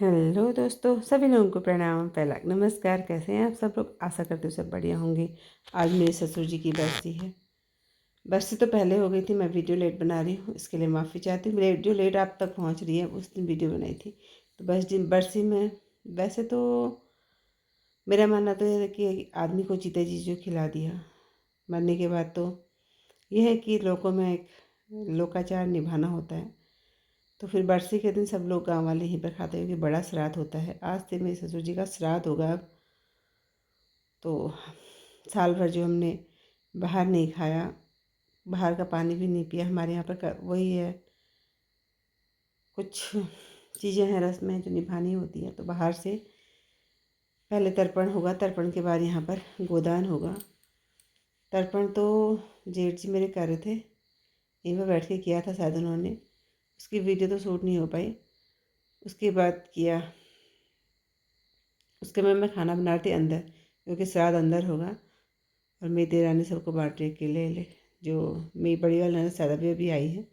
Hello दोस्तों, सभी लोगों को प्रणाम। पहला नमस्कार। कैसे हैं आप सब लोग? आशा करते हो सब बढ़िया होंगे। आज मेरे ससुर जी की बरसी है। बरसी तो पहले हो गई थी, मैं वीडियो लेट बना रही हूँ, इसके लिए माफ़ी चाहती हूँ। जो लेट आप तक पहुँच रही है, उस दिन वीडियो बनाई थी। तो बस दिन बरसी में वैसे तो मेरा मानना तो है कि आदमी को जीते जी जो खिला दिया, मरने के बाद तो यह है कि लोगों में एक लोकाचार निभाना होता है। तो फिर बरसी के दिन सब लोग गांव वाले यहीं पर खाते हैं, क्योंकि बड़ा श्राद्ध होता है। आज से मेरे ससुर जी का श्राद्ध होगा। तो साल भर जो हमने बाहर नहीं खाया, बाहर का पानी भी नहीं पिया, हमारे यहाँ पर वही है, कुछ चीज़ें हैं, रस्में हैं जो निभानी होती है। तो बाहर से पहले तर्पण होगा, तर्पण के बाद यहाँ पर गोदान होगा। तर्पण तो जेठ जी मेरे कर रहे थे, यहीं पर बैठ के किया था शायद उन्होंने, उसकी वीडियो तो शूट नहीं हो पाई। उसके बाद किया, उसके बाद मैं खाना बना रही थी अंदर, क्योंकि श्राद्ध अंदर होगा। और मेरी देरानी सबको बांट रही अकेले ले, जो मेरी बड़ी वाली ननद शायद अभी आई है।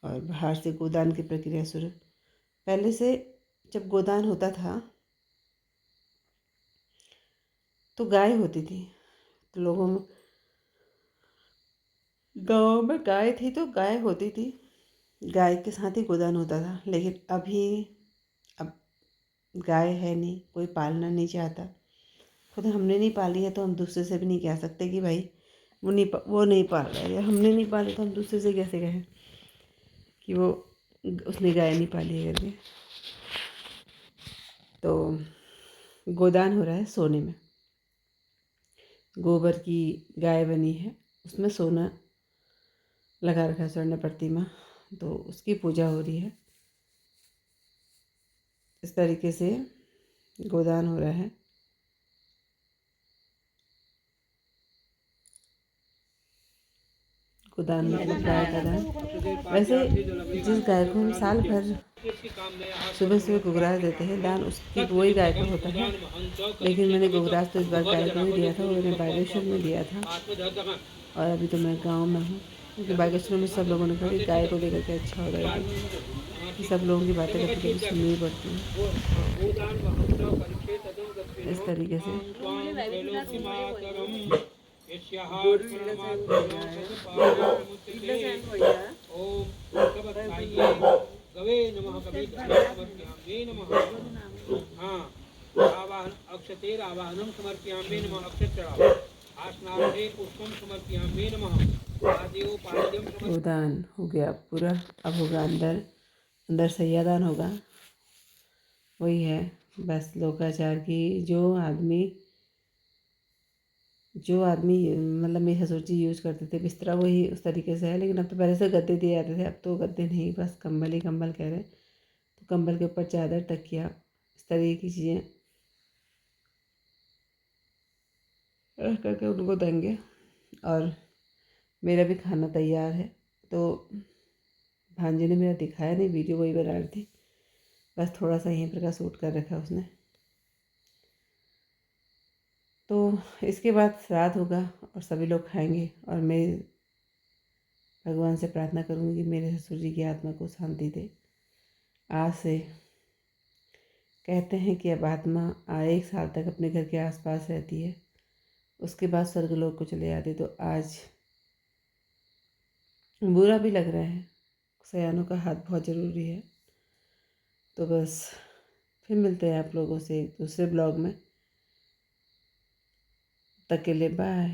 और बाहर से गोदान की प्रक्रिया शुरू। पहले से जब गोदान होता था तो गाय होती थी, तो लोगों में गाँव में गाय थी तो गाय होती थी, गाय के साथ ही गोदान होता था। लेकिन अब गाय है नहीं, कोई पालना नहीं चाहता। खुद हमने नहीं पाली है तो हम दूसरे से भी नहीं कह सकते कि भाई वो नहीं पाल रहा है, या हमने नहीं पाली तो हम दूसरे से कैसे कहें कि वो उसने गाय नहीं पाली है करके। तो गोदान हो रहा है सोने में, गोबर की गाय बनी है, उसमें सोना लगा रखा है, स्वर्ण प्रतिमा। तो उसकी पूजा हो रही है। इस तरीके से गोदान हो रहा है। गोदान मतलब गाय का दान। वैसे जिस गाय को हम साल भर सुबह सुबह गुगराज देते हैं, दान उसकी वही गाय का होता है। लेकिन मैंने गुगराज तो इस बार गाय को ही दिया था, वो मैंने बागेश्वर में दिया था। और अभी तो मैं गांव में हूँ, क्योंकि बागेश्वर में सब लोगों ने कहा कि गाय को देकर के अच्छा हो रहा है, कि सब लोगों की बातें कभी कभी सुननी पड़ती हैं। इस तरीके से गवे नमः कवे समर्पयामि नमः। हाँ, आवाहन अक्षतेर आवाहनम समर्पयामि नमः। अक्षत आसनार्थे पुष्पम समर्पयामि नमः। आदेव पाद्यम गोदान हो गया पूरा। अब होगा अंदर सैयादान होगा। वही है बस लोकाचार की। जो आदमी मतलब मेरे ससुर जी यूज़ करते थे बिस्तरा, वही उस तरीके से है। लेकिन अब तो पहले से गद्दे दिए जाते थे, अब तो गद्दे नहीं, बस कंबल ही कंबल कह रहे। तो कंबल के ऊपर चादर, तकिया, इस तरीके की चीज़ें रख करके उनको देंगे। और मेरा भी खाना तैयार है। तो भांजी ने मेरा दिखाया नहीं, वीडियो वही बना रही थी, बस थोड़ा सा यहीं पर का शूट कर रखा उसने। तो इसके बाद श्राद्ध होगा और सभी लोग खाएंगे। और मैं भगवान से प्रार्थना करूँगी कि मेरे ससुर जी की आत्मा को शांति दे। आज से कहते हैं कि अब आत्मा 1 साल तक अपने घर के आसपास रहती है, उसके बाद स्वर्गलोक को चले जाती। तो आज बुरा भी लग रहा है, सयानों का हाथ बहुत ज़रूरी है। तो बस फिर मिलते हैं आप लोगों से एक दूसरे ब्लॉग में। तक के लिए बाय।